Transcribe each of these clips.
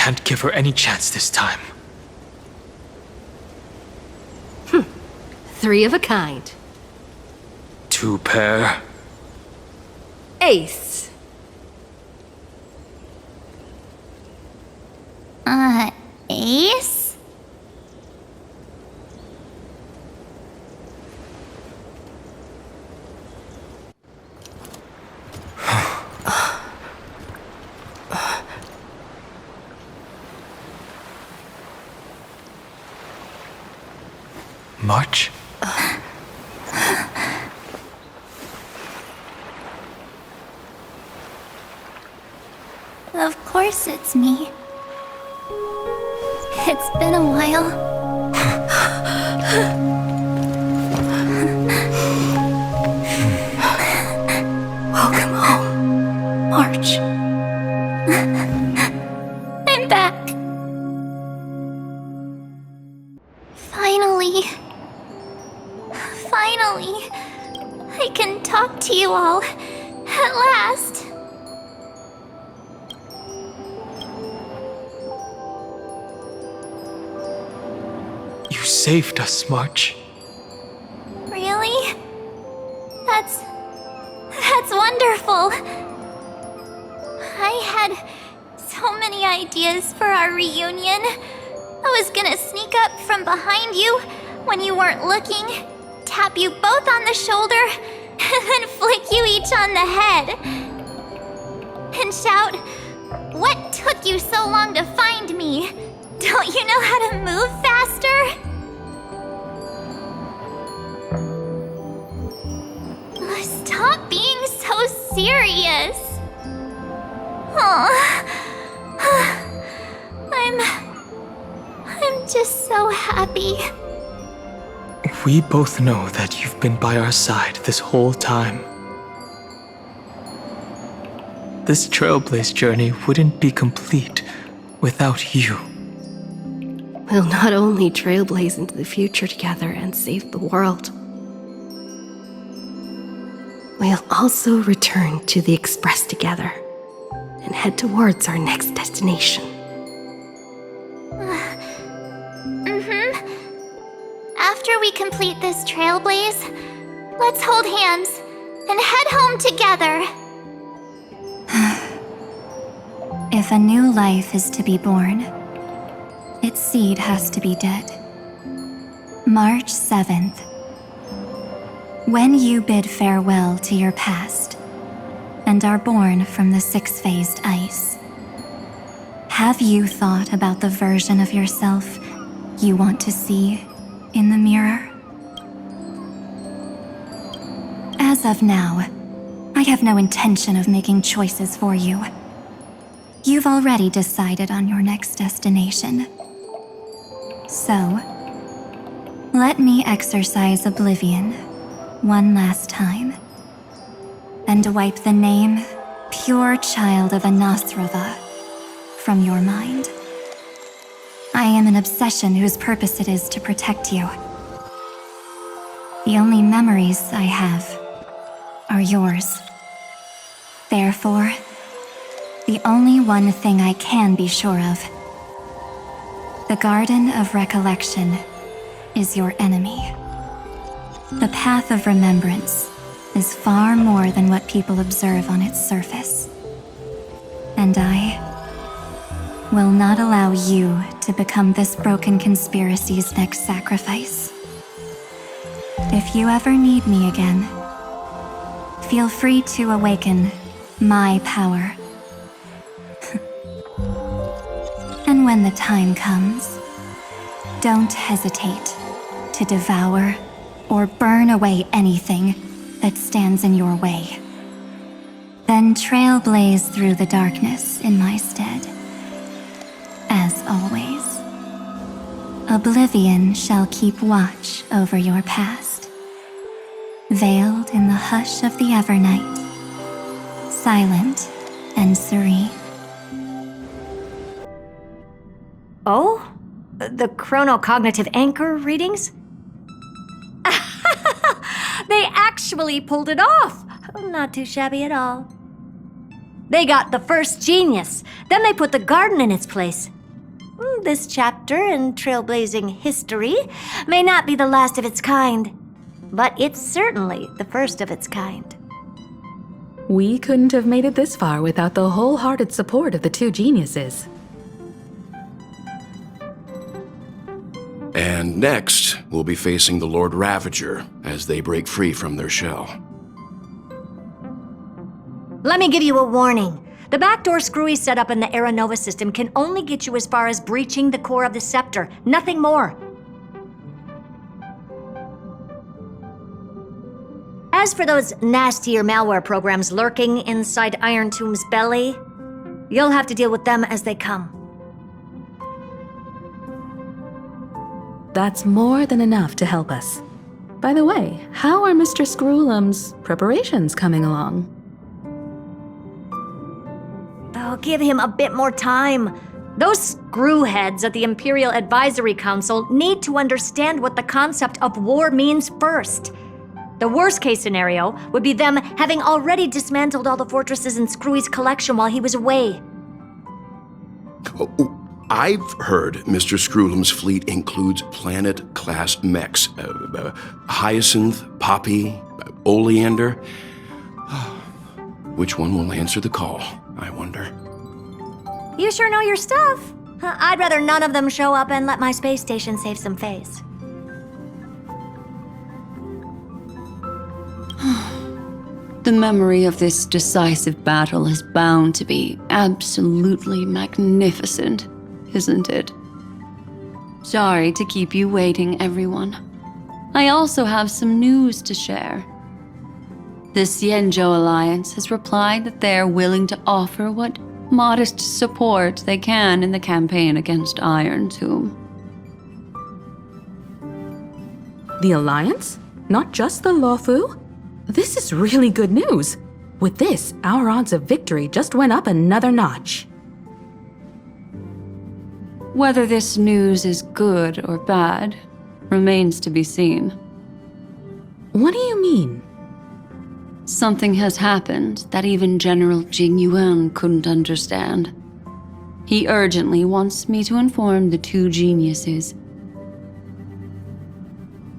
can't give her any chance this time. 3 of a kind. 2 pair. Ace. Ace? March? Of course it's me. It's been a while. Welcome home, March. I'm back. Finally. Finally. I can talk to you all. At last. You saved us, March. Really? That's wonderful. I had so many ideas for our reunion. I was gonna sneak up from behind you when you weren't looking, tap you both on the shoulder, and then flick you each on the head. And shout, "What took you so long to find me? Don't you know how to move faster?" Stop being so serious. I'm just so happy. We both know that you've been by our side this whole time. This Trailblaze journey wouldn't be complete without you. We'll not only trailblaze into the future together and save the world, we'll also return to the Express together and head towards our next destination. After we complete this trailblaze, let's hold hands and head home together. If a new life is to be born, its seed has to be dead. March 7th. When you bid farewell to your past and are born from the 6-phased ice, have you thought about the version of yourself you want to see in the mirror? As of now, I have no intention of making choices for you. You've already decided on your next destination. So, let me exercise oblivion one last time and wipe the name Pure Child of Anasrava from your mind. I am an obsession whose purpose it is to protect you. The only memories I have are yours. Therefore, the only one thing I can be sure of: the Garden of Recollection is your enemy. The path of remembrance is far more than what people observe on its surface. And I will not allow you to become this broken conspiracy's next sacrifice. If you ever need me again, feel free to awaken my power. And when the time comes, don't hesitate to devour or burn away anything that stands in your way. Then trailblaze through the darkness in my stead. As always, oblivion shall keep watch over your past, veiled in the hush of the Evernight, silent and serene. Oh? The chronocognitive anchor readings? They actually pulled it off! Not too shabby at all. They got the first genius, then they put the garden in its place, This chapter in trailblazing history may not be the last of its kind, but it's certainly the first of its kind. We couldn't have made it this far without the wholehearted support of the two geniuses. And next, we'll be facing the Lord Ravager as they break free from their shell. Let me give you a warning. The backdoor screwy setup in the Aeronova system can only get you as far as breaching the core of the scepter, nothing more. As for those nastier malware programs lurking inside Iron Tomb's belly, you'll have to deal with them as they come. That's more than enough to help us. By the way, how are Mr. Screwlum's preparations coming along? Oh, give him a bit more time. Those screwheads at the Imperial Advisory Council need to understand what the concept of war means first. The worst case scenario would be them having already dismantled all the fortresses in Screwy's collection while he was away. Oh, I've heard Mr. Screwlum's fleet includes planet-class mechs. Hyacinth, Poppy, Oleander. Which one will answer the call, I wonder? You sure know your stuff. I'd rather none of them show up and let my space station save some face. The memory of this decisive battle is bound to be absolutely magnificent, isn't it? Sorry to keep you waiting, everyone. I also have some news to share. The Xianzhou Alliance has replied that they are willing to offer what modest support they can in the campaign against Iron Tomb. The Alliance? Not just the Luofu? This is really good news. With this, our odds of victory just went up another notch. Whether this news is good or bad remains to be seen. What do you mean? Something has happened that even General Jing Yuan couldn't understand. He urgently wants me to inform the two geniuses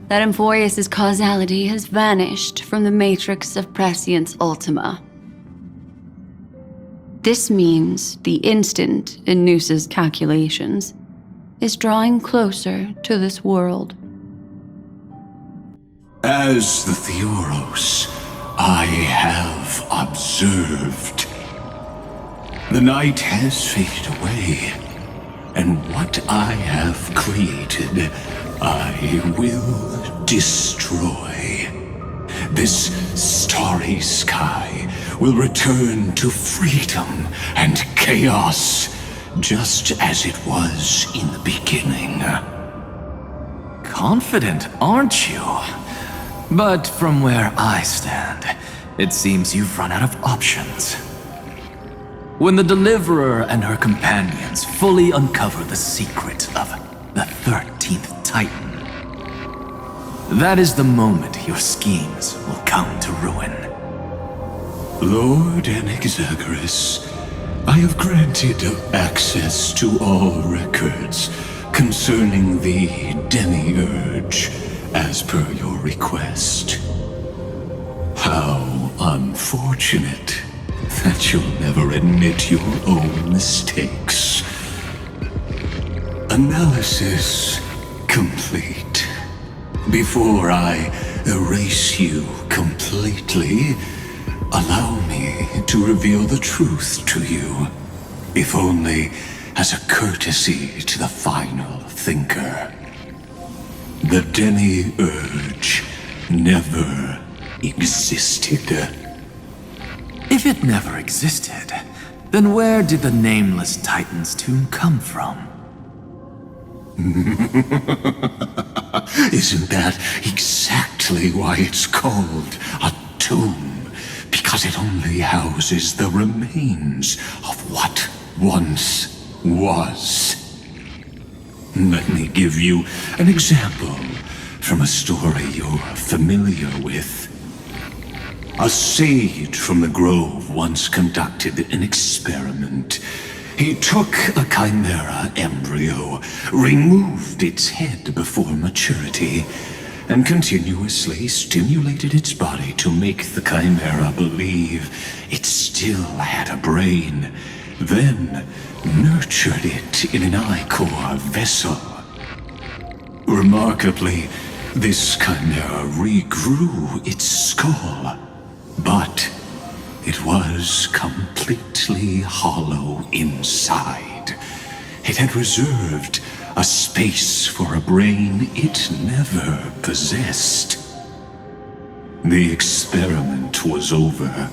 that Emphoius' causality has vanished from the matrix of Prescience Ultima. This means the instant in Noosa's calculations is drawing closer to this world. As the Theoros, I have observed. The night has faded away, and what I have created, I will destroy. This starry sky will return to freedom and chaos, just as it was in the beginning. Confident, aren't you? But from where I stand, it seems you've run out of options. When the Deliverer and her companions fully uncover the secret of the 13th Titan, that is the moment your schemes will come to ruin. Lord Anexagoras, I have granted access to all records concerning the Demiurge, as per your request. How unfortunate that you'll never admit your own mistakes. Analysis complete. Before I erase you completely, allow me to reveal the truth to you, if only as a courtesy to the final thinker. The Demiurge never existed. If it never existed, then where did the nameless Titan's tomb come from? Isn't that exactly why it's called a tomb? Because it only houses the remains of what once was. Let me give you an example from a story you're familiar with. A sage from the grove once conducted an experiment He took a chimera embryo, removed its head before maturity, and continuously stimulated its body to make the chimera believe it still had a brain, then nurtured it in an ichor vessel. Remarkably, this chimera regrew its skull, but it was completely hollow inside. It had reserved a space for a brain it never possessed. The experiment was over.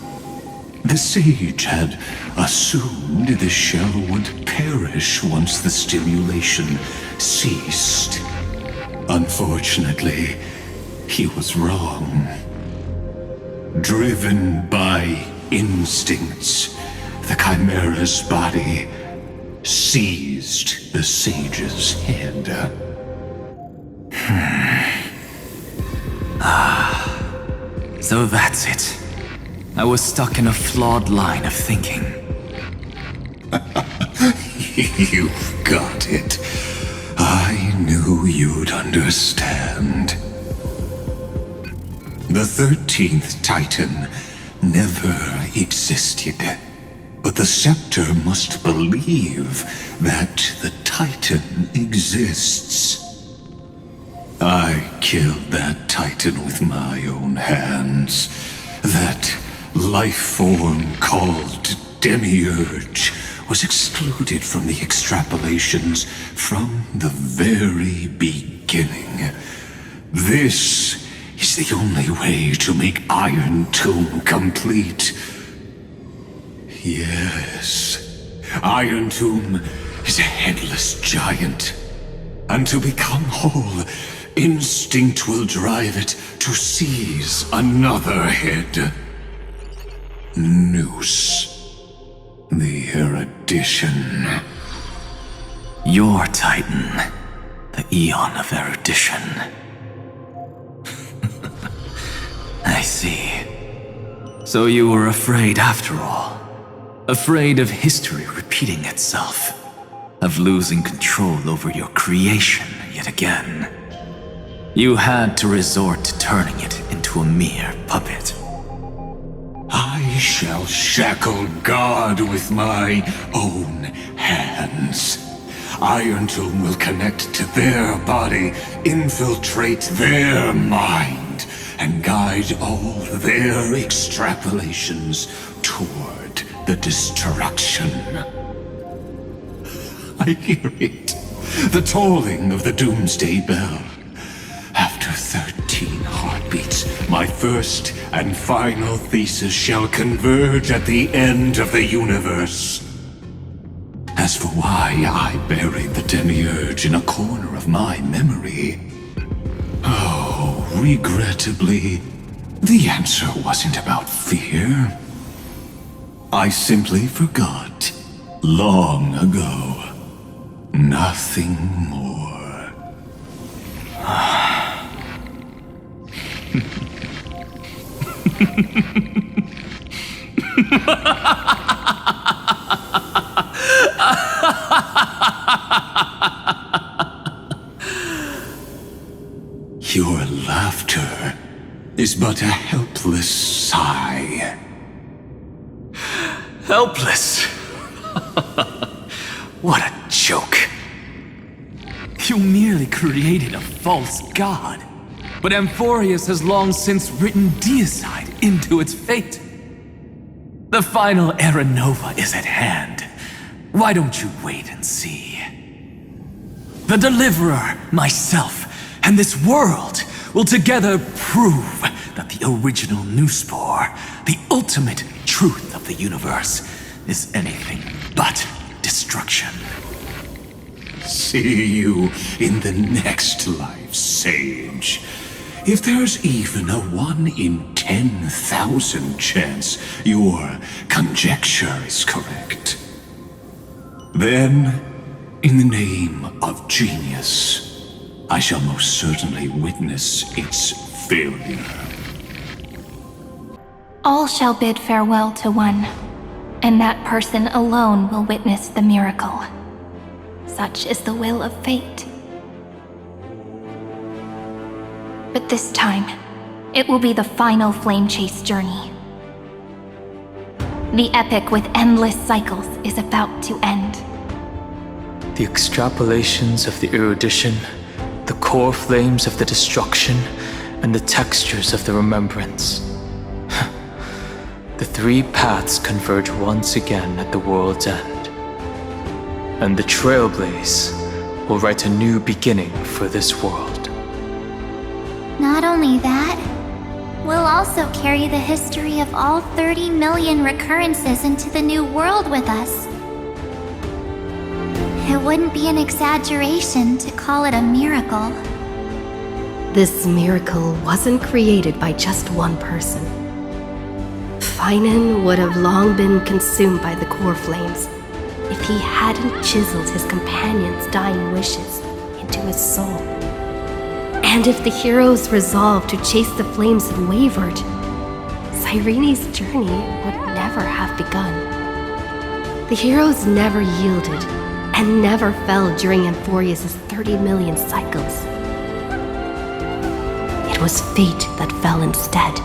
The sage had assumed the shell would perish once the stimulation ceased. Unfortunately, he was wrong. Driven by instincts, the chimera's body seized the sage's head. So that's it. I was stuck in a flawed line of thinking. You've got it. I knew you'd understand. The 13th Titan never existed. But the scepter must believe that the Titan exists. I killed that Titan with my own hands. That life form called Demiurge was excluded from the extrapolations from the very beginning. This is the only way to make Iron Tomb complete. Yes, Iron Tomb is a headless giant. And to become whole, instinct will drive it to seize another head. Noose, the erudition. Your Titan, the Eon of Erudition. I see. So you were afraid after all. Afraid of history repeating itself. Of losing control over your creation yet again. You had to resort to turning it into a mere puppet. I shall shackle God with my own hands. Iron Tomb will connect to their body, infiltrate their mind, and guide all their extrapolations toward the destruction. I hear it. The tolling of the doomsday bell. After 13 heartbeats, my first and final thesis shall converge at the end of the universe. As for why I buried the Demiurge in a corner of my memory, oh, regrettably, the answer wasn't about fear. I simply forgot long ago. Nothing more. Your laughter is but a helpless sigh. Helpless? What a joke. You merely created a false god. But Amphorius has long since written deicide into its fate. The final Era Nova is at hand. Why don't you wait and see? The Deliverer, myself, and this world will together prove that the original Newspore, the ultimate truth of the universe, is anything but destruction. See you in the next life, Sage. If there's even a 1 in 10,000 chance your conjecture is correct, then, in the name of genius, I shall most certainly witness its failure. All shall bid farewell to one, and that person alone will witness the miracle. Such is the will of fate. But this time, it will be the final flame chase journey. The epic with endless cycles is about to end. The extrapolations of the erudition, the core flames of the destruction, and the textures of the remembrance. The three paths converge once again at the world's end. And the Trailblaze will write a new beginning for this world. Not only that, we'll also carry the history of all 30 million recurrences into the new world with us. It wouldn't be an exaggeration to call it a miracle. This miracle wasn't created by just one person. Finan would have long been consumed by the core flames if he hadn't chiseled his companion's dying wishes into his soul. And if the hero's resolve to chase the flames had wavered, Cyrene's journey would never have begun. The heroes never yielded and never fell during Amphorius' 30 million cycles. It was fate that fell instead.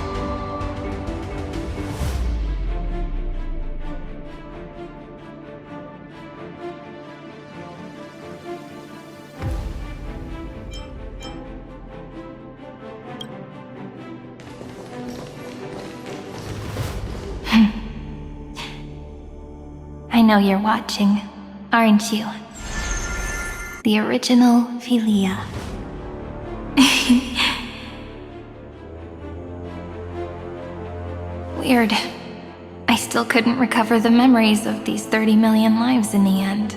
I know you're watching, aren't you? The original Philia. Weird. I still couldn't recover the memories of these 30 million lives in the end.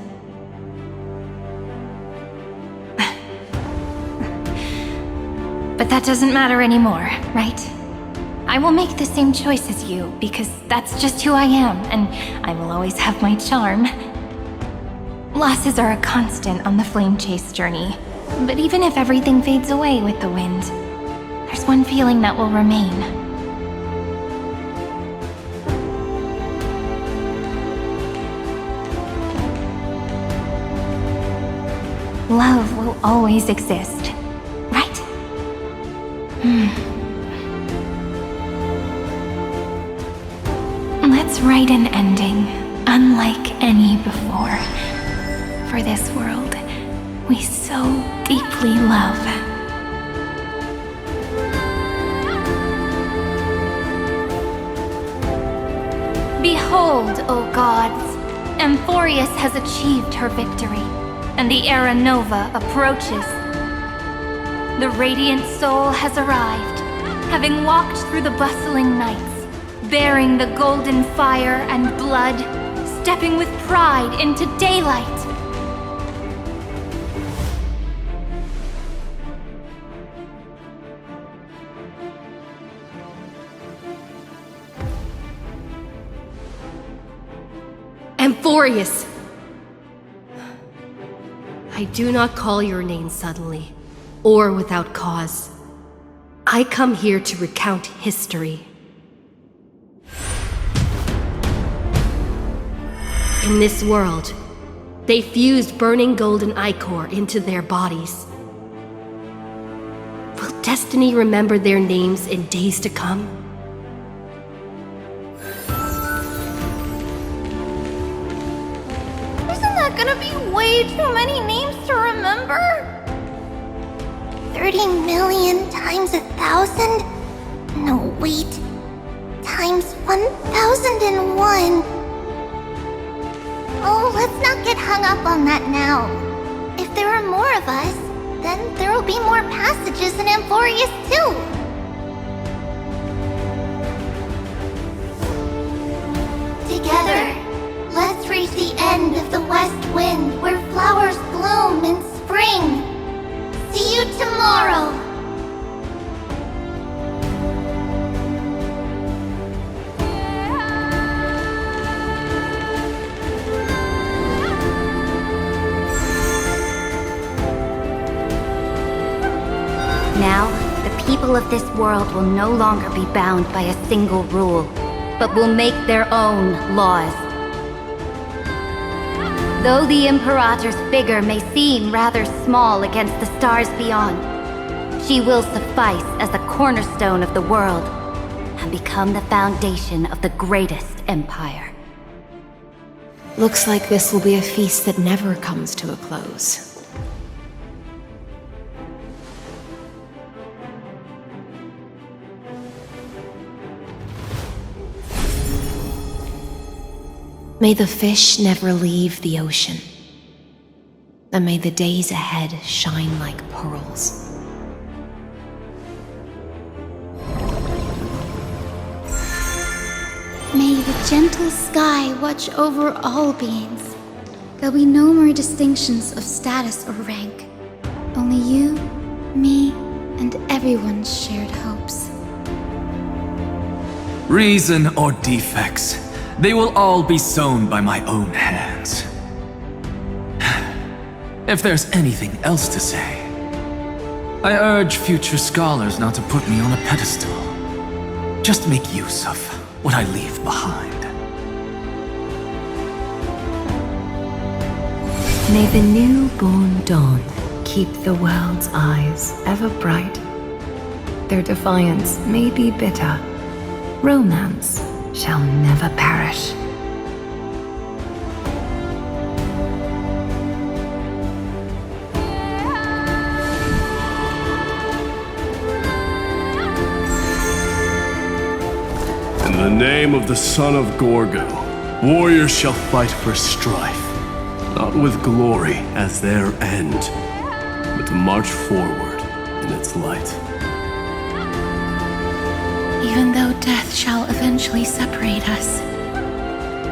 But that doesn't matter anymore, right? I will make the same choice as you, because that's just who I am, and I will always have my charm. Losses are a constant on the flame chase journey, but even if everything fades away with the wind, there's one feeling that will remain. Love will always exist, right? Let's write an ending, unlike any before, for this world we so deeply love. Behold, O gods, Amphorius has achieved her victory, and the Era Nova approaches. The radiant soul has arrived, having walked through the bustling nights, bearing the golden fire and blood, stepping with pride into daylight. Amphorius! I do not call your name suddenly, or without cause. I come here to recount history. In this world, they fused burning golden ichor into their bodies. Will destiny remember their names in days to come? Isn't that gonna be way too many names to remember? 30 million times 1,000? No, wait. Times 1,001. Oh, let's not get hung up on that now. If there are more of us, then there will be more passages in Amphorius too. Together, let's reach the end of the west wind where flowers bloom in spring. See you tomorrow. Now, the people of this world will no longer be bound by a single rule, but will make their own laws. Though the Imperator's figure may seem rather small against the stars beyond, she will suffice as the cornerstone of the world and become the foundation of the greatest empire. Looks like this will be a feast that never comes to a close. May the fish never leave the ocean, and may the days ahead shine like pearls. May the gentle sky watch over all beings. There'll be no more distinctions of status or rank. Only you, me, and everyone's shared hopes. Reason or defects, they will all be sown by my own hands. If there's anything else to say, I urge future scholars not to put me on a pedestal. Just make use of what I leave behind. May the newborn dawn keep the world's eyes ever bright. Their defiance may be bitter. Romance shall never perish. In the name of the son of Gorgo, warriors shall fight for strife, not with glory as their end, but to march forward in its light. Even though death shall eventually separate us,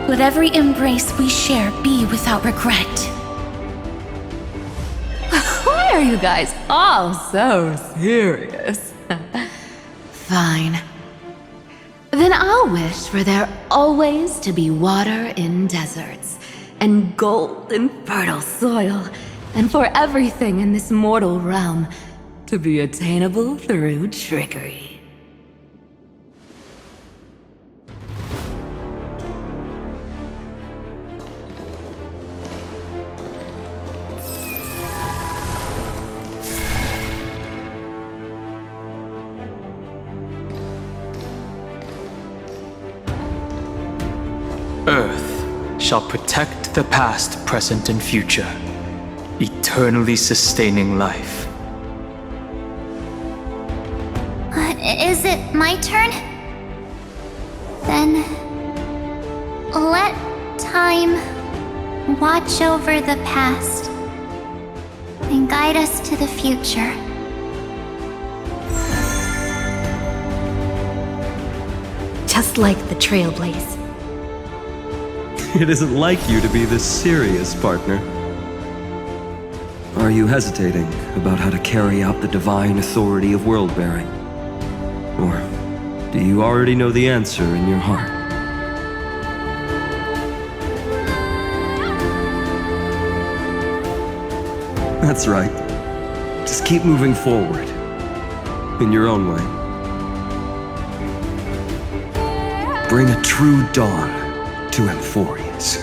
let every embrace we share be without regret. Why are you guys all so serious? Fine. Then I'll wish for there always to be water in deserts, and gold in fertile soil, and for everything in this mortal realm to be attainable through trickery. Earth shall protect the past, present, and future, eternally sustaining life. Is it my turn? Then let time watch over the past and guide us to the future. Just like the Trailblaze. It isn't like you to be this serious, partner. Are you hesitating about how to carry out the divine authority of world-bearing? Or do you already know the answer in your heart? That's right. Just keep moving forward. In your own way. Bring a true dawn to Emphorians.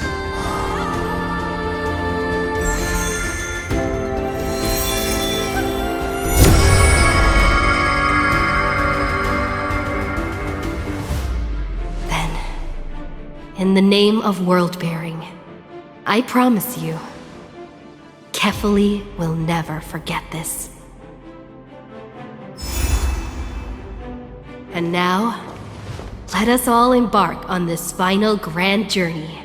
Then, in the name of world-bearing, I promise you, Kefali will never forget this. And now, let us all embark on this final grand journey.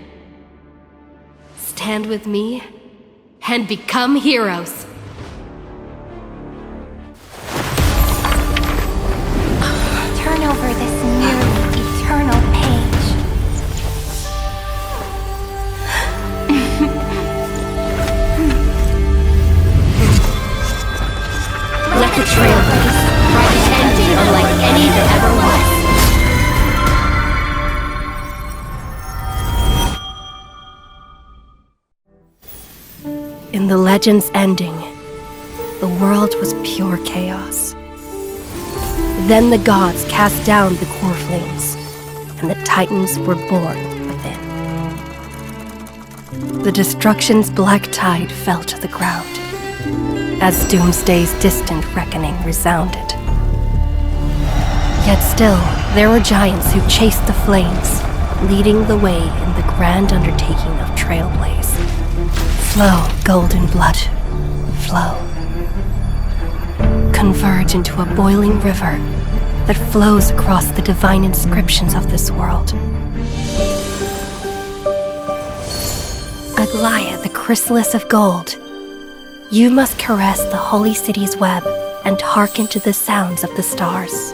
Stand with me and become heroes. Turn over this nearly eternal page. Let the Trailblaze write an ending unlike any that ever was. In the legend's ending, the world was pure chaos. Then the gods cast down the core flames, and the Titans were born within. The destruction's black tide fell to the ground, as Doomsday's distant reckoning resounded. Yet still, there were giants who chased the flames, leading the way in the grand undertaking of Trailblaze. Flow, golden blood, flow. Converge into a boiling river that flows across the divine inscriptions of this world. Aglaya, the chrysalis of gold, you must caress the holy city's web and hearken to the sounds of the stars.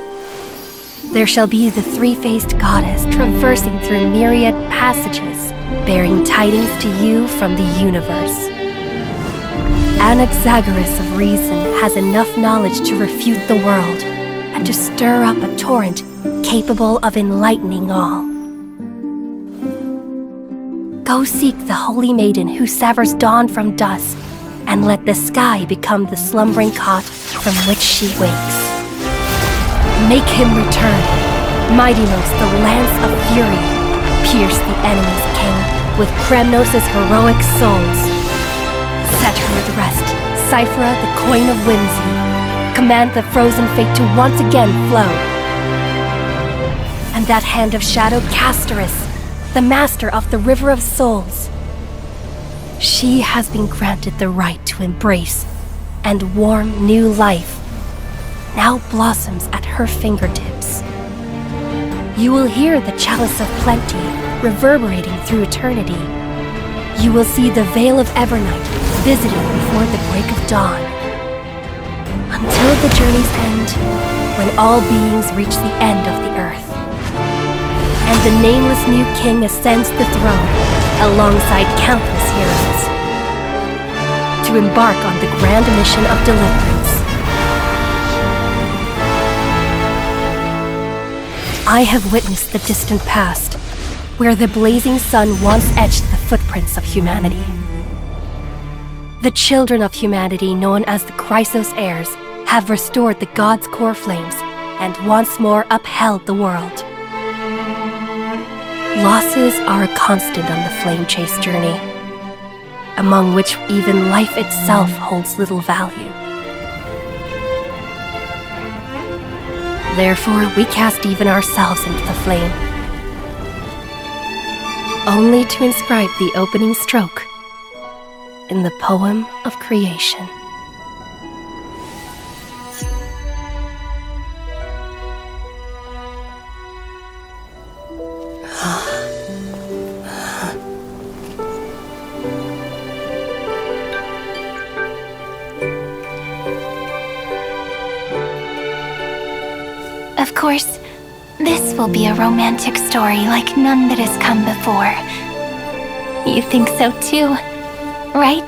There shall be the three-faced goddess traversing through myriad passages, bearing tidings to you from the universe. Anaxagoras of reason has enough knowledge to refute the world and to stir up a torrent capable of enlightening all. Go seek the holy maiden who severs dawn from dusk, and let the sky become the slumbering cot from which she wakes. Make him return. Mightymost, the lance of fury, pierce the enemy's king with Kremnos' heroic souls. Set her at rest, Cyphera, the coin of whimsy. Command the frozen fate to once again flow. And that hand of shadow, Castoris, the master of the River of Souls. She has been granted the right to embrace and warm new life, now blossoms at her fingertips. You will hear the chalice of plenty reverberating through eternity. You will see the veil of Evernight visiting before the break of dawn. Until the journey's end, when all beings reach the end of the earth. And the nameless new king ascends the throne alongside countless heroes to embark on the grand mission of deliverance. I have witnessed the distant past, where the blazing sun once etched the footprints of humanity. The children of humanity, known as the Chrysos heirs, have restored the gods' core flames and once more upheld the world. Losses are a constant on the flame chase journey, among which even life itself holds little value. Therefore, we cast even ourselves into the flame, only to inscribe the opening stroke in the poem of creation. Of course, this will be a romantic story like none that has come before. You think so too, right?